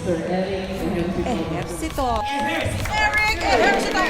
Ejercito. Eric, Ejercito.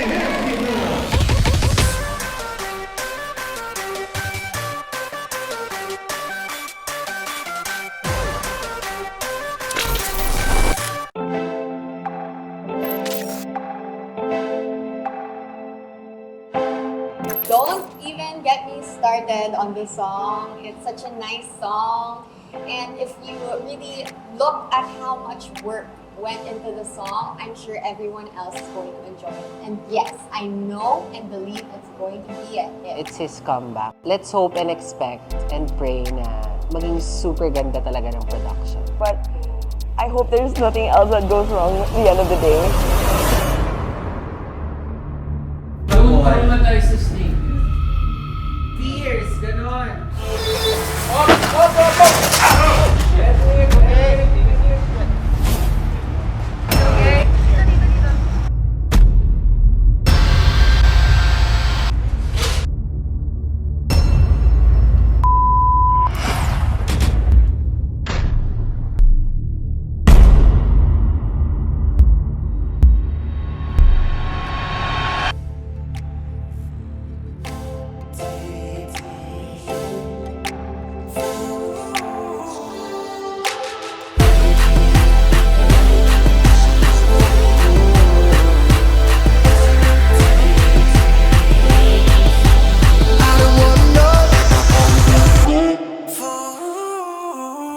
Don't even get me started on this song. It's such a nice song. And if you really look at how much work went into the song, I'm sure everyone else is going to enjoy it. And yes, I know and believe it's going to be a hit. It's his comeback. Let's hope and expect and pray na maging super ganda talaga ng production. But I hope there's nothing else that goes wrong at the end of the day. Parang na tayo sa snake. Tears, ganon. Op!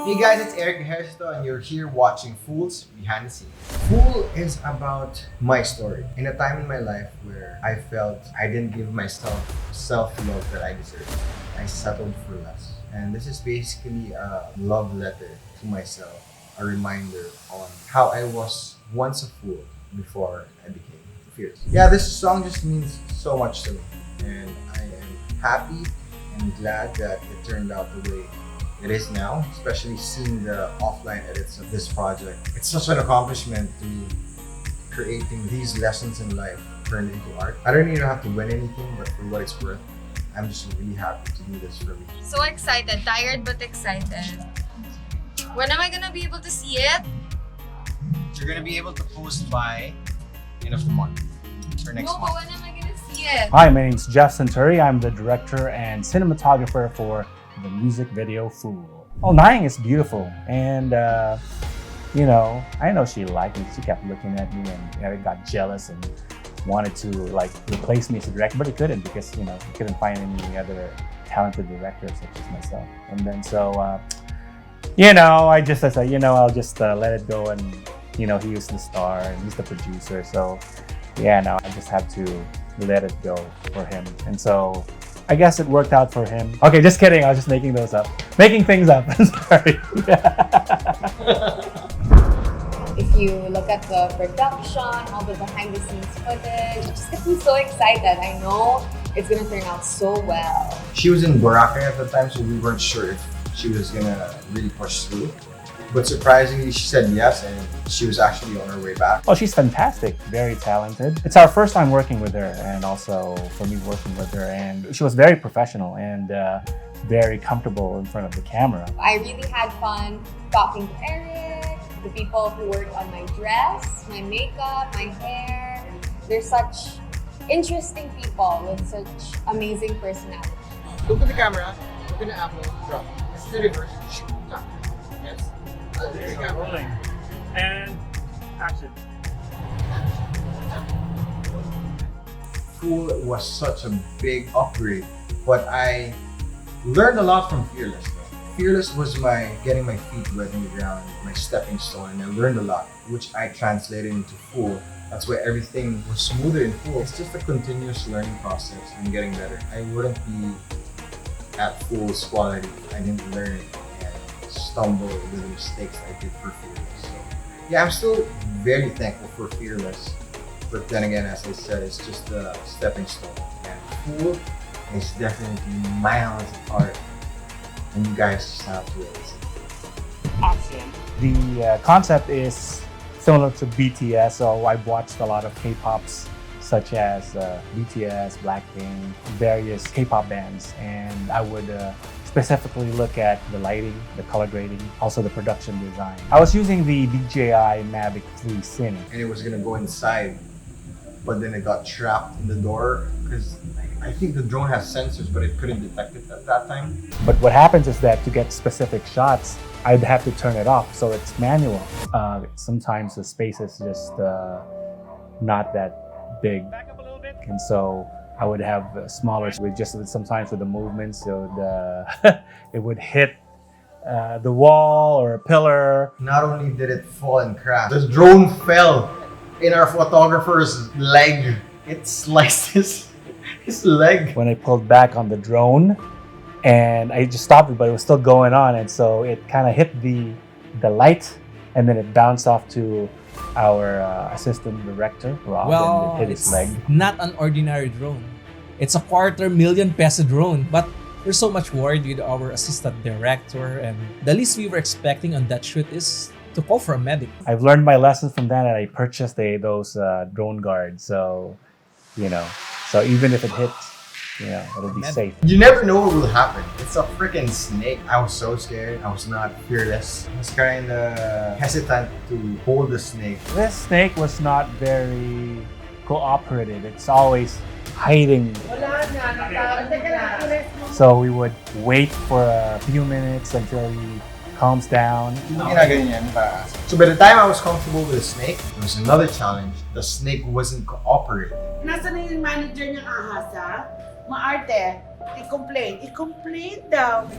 Hey guys, it's Ejercito and you're here watching Fools Behind the Scenes. Fool is about my story. In a time in my life where I felt I didn't give myself self-love that I deserved. I settled for less. And this is basically a love letter to myself, a reminder on how I was once a fool before I became fierce. Yeah, this song just means so much to me. And I am happy and glad that it turned out the way it is now, especially seeing the offline edits of this project. It's such an accomplishment to creating these lessons in life turned into art. I don't even have to win anything, but for what it's worth, I'm just really happy to do this for me. So excited, tired but excited. When am I gonna be able to see it? You're gonna be able to post by end of the month or next No, but month. when am I gonna see it? Hi, my name's Jeff Santuri. I'm the director and cinematographer for the music video Fool. Oh, Naing is beautiful. And, I know she liked me. She kept looking at me and Eric got jealous and wanted to replace me as a director, but he couldn't because, he couldn't find any other talented directors such as myself. And then so, I said, I'll just let it go and, he was the star and he's the producer. So, I just have to let it go for him. And so, I guess it worked out for him. Okay, just kidding. I was just making things up. Sorry. If you look at the production, all the behind the scenes footage, it just gets me so excited. I know it's gonna turn out so well. She was in Boracay at the time, so we weren't sure if she was gonna really push through. But surprisingly, she said yes, and she was actually on her way back. Oh, she's fantastic, very talented. It's our first time working with her, and also for me working with her. And she was very professional and very comfortable in front of the camera. I really had fun talking to Eric, the people who worked on my dress, my makeup, my hair. They're such interesting people with such amazing personalities. Look at the camera. We're gonna upload. Drop. This is the reverse. Stop. Yes. There you go. Rolling. And action. Fool was such a big upgrade, but I learned a lot from Fearless. Fearless was my getting my feet wet in the ground, my stepping stone, and I learned a lot, which I translated into Fool. That's why everything was smoother in Fool. It's just a continuous learning process and getting better. I wouldn't be at Fool's quality if I didn't learn and stumble with the mistakes I did for Fearless. So, yeah, I'm still very thankful for Fearless. But then again, as I said, it's just a stepping stone. And Fool is definitely miles apart. And you guys just have to listen. Action. The concept is similar to BTS, so I've watched a lot of K-pops such as BTS, Blackpink, various K-pop bands, and I would specifically look at the lighting, the color grading, also the production design. I was using the DJI Mavic 3 Cine. And it was gonna go inside, but then it got trapped in the door because I think the drone has sensors, but it couldn't detect it at that time. But what happens is that to get specific shots, I'd have to turn it off, so it's manual. Sometimes the space is just not that big, and so I would have smaller. Sometimes with the movements, so it would hit the wall or a pillar. Not only did it fall and crash, the drone fell in our photographer's leg. It sliced his leg. When I pulled back on the drone, and I just stopped it, but it was still going on, and so it kind of hit the light, and then it bounced off to our assistant director, Rob, and it hit his leg. Not an ordinary drone. It's a $250,000 drone, but we're so much worried with our assistant director, and the least we were expecting on that shoot is to call for a medic. I've learned my lesson from that, and I purchased those drone guards. So, so even if it hits, it'll be safe. You never know what will happen. It's a freaking snake. I was so scared. I was not fearless. I was kind of hesitant to hold the snake. This snake was not very cooperative. It's always hiding. So we would wait for a few minutes until he calms down. So by the time I was comfortable with the snake, there was another challenge. The snake wasn't cooperating. Nasa na yung manager niyang ahas, ha? Maarte, i-complain. I-complain daw.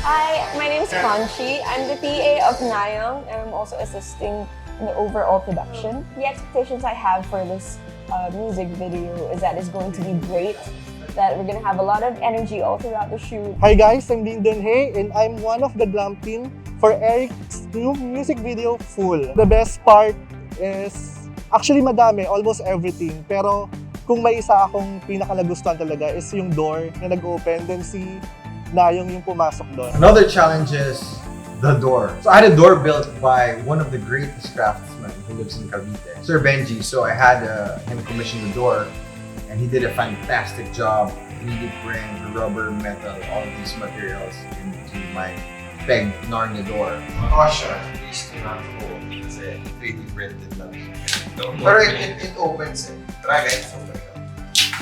Hi, my name is Conchi. I'm the PA of Nayang, and I'm also assisting in the overall production. The expectations I have for this music video is that it's going to be great, that we're going to have a lot of energy all throughout the shoot. Hi guys, I'm Lyndon Hay, and I'm one of the glam team for Eric's new music video, Full. The best part is, actually madami, almost everything, pero kung may isa akong pinakalagustuhan talaga is yung door na nag-open, then si Nayong yung pumasok doon. Another challenge is the door. So I had a door built by one of the greatest craftsmen who lives in Cavite, Sir Benji. So I had him commission the door, and he did a fantastic job. Really bring rubber, metal, all of these materials into my peg Narnia door. Caution, please do not hold kasi 3D printed lang. Pero it opens it. Try guys.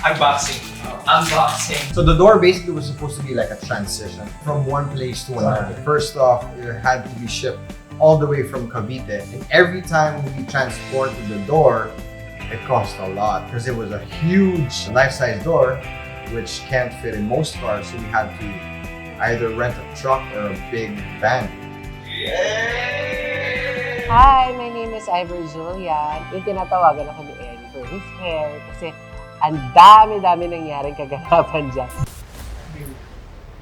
Unboxing. Unboxing. So the door basically was supposed to be like a transition from one place to another. First off, it had to be shipped all the way from Cavite. And every time we transported the door, it cost a lot because it was a huge life-size door which can't fit in most cars. So we had to either rent a truck or a big van. Yay! Hi, my name is Ivor Julian. Yung tinatawagan ako ni Eddie for his hair kasi ang dami-dami nangyaring kaganapan dyan.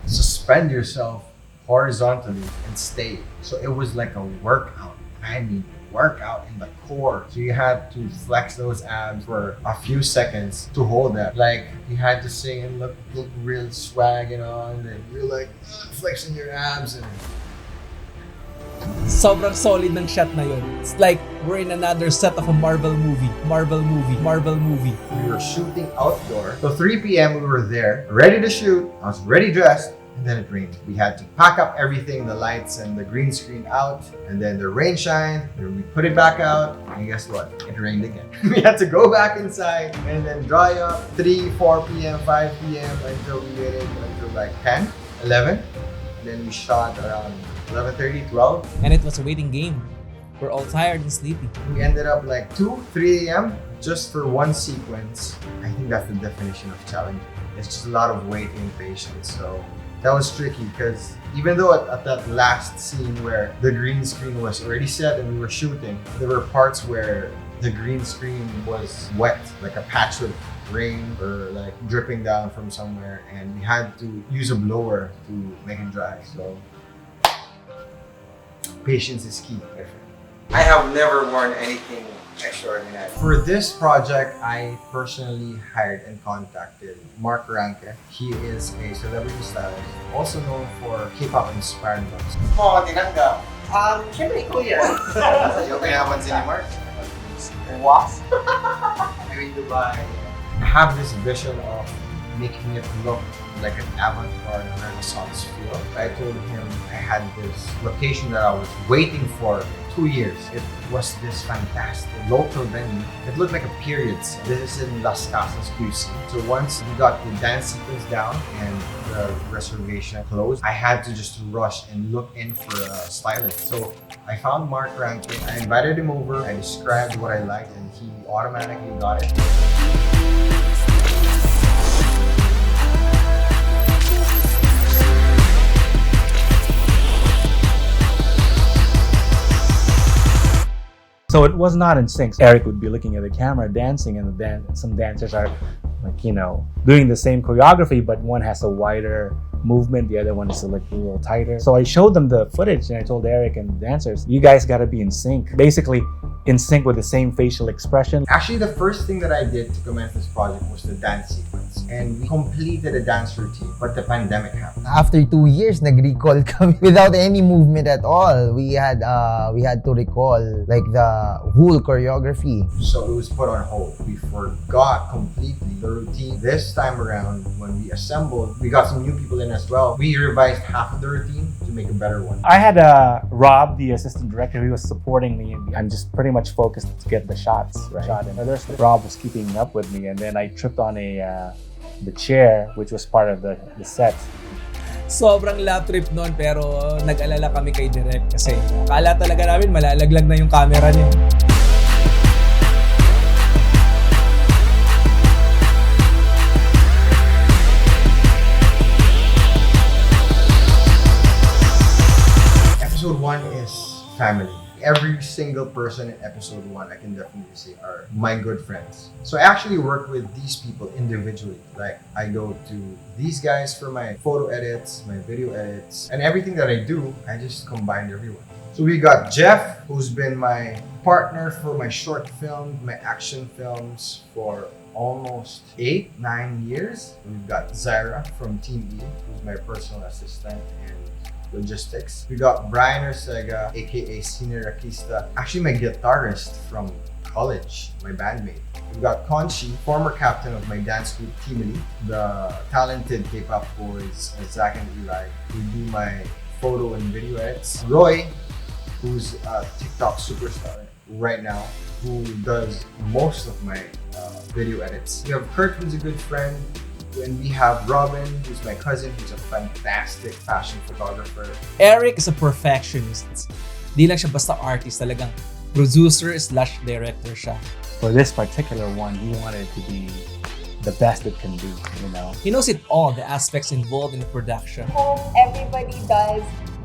Suspend yourself horizontally and stay. So it was like a workout. I mean, workout in the core. So you had to flex those abs for a few seconds to hold that. Like you had to sing and look real swag, and then you're like flexing your abs and Sobrang solid ng shot na yun. It's like we're in another set of a Marvel movie. We were shooting outdoor. So 3 p.m. we were there, ready to shoot. I was ready dressed, and then it rained. We had to pack up everything, the lights and the green screen out, and then the rain shined, and we put it back out, and guess what? It rained again. We had to go back inside and then dry up 3, 4 p.m., 5 p.m. until we waited until like 10, 11. And then we shot around 11:30, 12. And it was a waiting game. We're all tired and sleepy. We ended up like 2, 3 a.m. just for one sequence. I think that's the definition of challenge. It's just a lot of waiting and patience. So that was tricky because even though at that last scene where the green screen was already set and we were shooting, there were parts where the green screen was wet, like a patch of rain or like dripping down from somewhere, and we had to use a blower to make it dry. So patience is key, my friend. I have never worn anything extraordinary. For this project, I personally hired and contacted Mark Ranke. He is a celebrity stylist, also known for K-pop inspired looks. Mga tinanggap. Siyempre ikaw yan. Yung kaya pansin ni Mark? Was? Doing Dubai. I have this vision of making it look like an avant-garde Renaissance feel. I told him I had this location that I was waiting for 2 years. It was this fantastic local venue. It looked like a period set. This is in Las Casas QC. So once we got the dance sequence down and the reservation closed, I had to just rush and look in for a stylist. So I found Mark Rankin. I invited him over. I described what I liked and he automatically got it. So it was not in sync. Eric would be looking at the camera dancing, and some dancers are doing the same choreography, but one has a wider movement, the other one is a little tighter. So I showed them the footage and I told Eric and the dancers, you guys gotta be in sync. Basically in sync with the same facial expression. Actually, the first thing that I did to commence this project was the dance sequence. And we completed a dance routine, but the pandemic happened. After 2 years, nag-recall kami without any movement at all. We had to recall like the whole choreography. So it was put on hold. We forgot completely the routine. This time around, when we assembled, we got some new people in as well. We revised half of the routine to make a better one. I had Rob, the assistant director, he was supporting me, and I'm just pretty much focused to get the shots right. And Rob was keeping up with me, and then I tripped on the chair, which was part of the set. Sobrang lap trip noon, pero nag-alala kami kay Direk kasi akala talaga namin malalaglag na yung camera niya. Episode 1 is family. Every single person in episode 1, I can definitely say, are my good friends. So I actually work with these people individually. Like, I go to these guys for my photo edits, my video edits, and everything that I do, I just combined everyone. So we got Jeff, who's been my partner for my short film, my action films for almost 8-9 years. We've got Zaira from Team E, who's my personal assistant and logistics. We got Brian Ortega, aka Senior Rakista, actually my guitarist from college, my bandmate. We got Conchi, former captain of my dance group Team Elite, the talented K-pop boys Zach and Eli, who do my photo and video edits. Roy, who's a TikTok superstar right now, who does most of my video edits. We have Kurt, who's a good friend. And we have Robin, who's my cousin, who's a fantastic fashion photographer. Eric is a perfectionist. Di lang siya basta artist, talagang producer/director siya. For this particular one, he wanted it to be the best it can be, you know. He knows it all, the aspects involved in the production. Hope everybody does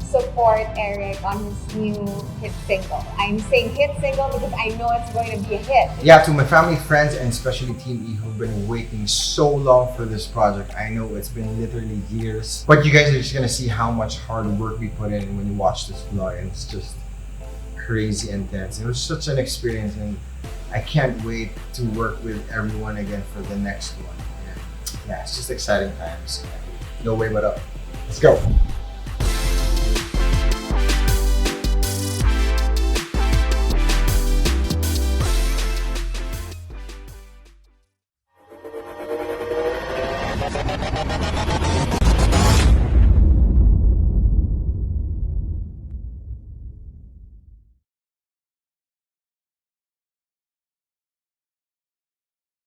support Eric on his new hit single. I'm saying hit single because I know it's going to be a hit. Yeah, to my family, friends, and especially Team E who've been waiting so long for this project. I know it's been literally years, but you guys are just gonna see how much hard work we put in when you watch this vlog, and it's just crazy intense. It was such an experience, and I can't wait to work with everyone again for the next one. And yeah, it's just exciting times. No way but up. Let's go.